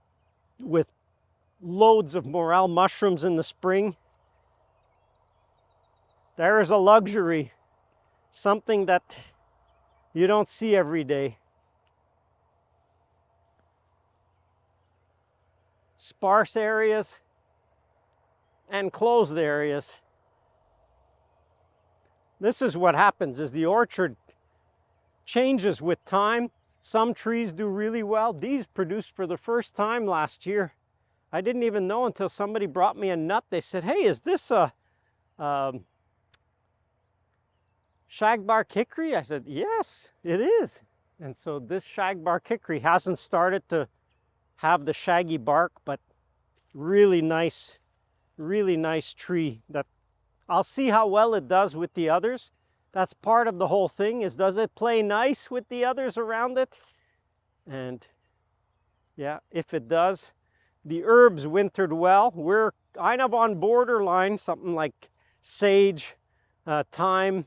with loads of morel mushrooms in the spring. There is a luxury, something that you don't see every day. Sparse areas and closed areas. This is what happens, is the orchard changes with time. Some trees do really well. These produced for the first time last year. I didn't even know until somebody brought me a nut. They said, hey, is this a shagbark hickory? I said, yes, it is. And so this shagbark hickory hasn't started to have the shaggy bark, but really nice tree that I'll see how well it does with the others. That's part of the whole thing, is does it play nice with the others around it? And yeah, if it does. The herbs wintered well. We're kind of on borderline, something like sage, thyme.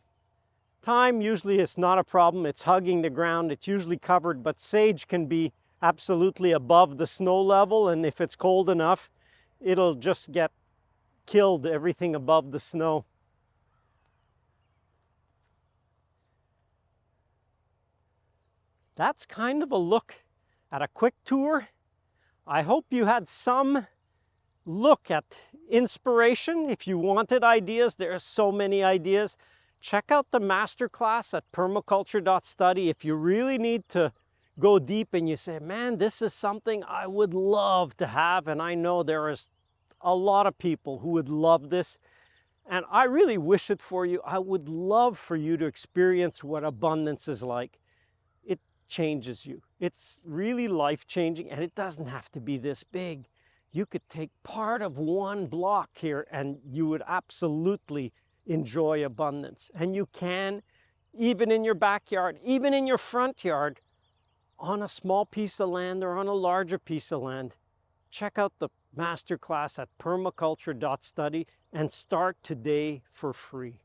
Thyme usually is not a problem. It's hugging the ground. It's usually covered, but sage can be absolutely above the snow level, and if it's cold enough, it'll just get killed, everything above the snow. That's kind of a look at a quick tour. I hope you had some look at inspiration. If you wanted ideas, there are so many ideas. Check out the masterclass at permaculture.study. If you really need to go deep and you say, man, this is something I would love to have, and I know there is a lot of people who would love this, and I really wish it for you. I would love for you to experience what abundance is like. It changes you. It's really life-changing, and it doesn't have to be this big. You could take part of one block here and you would absolutely enjoy abundance. And you can, even in your backyard, even in your front yard, on a small piece of land or on a larger piece of land. Check out the masterclass at permaculture.study and start today for free.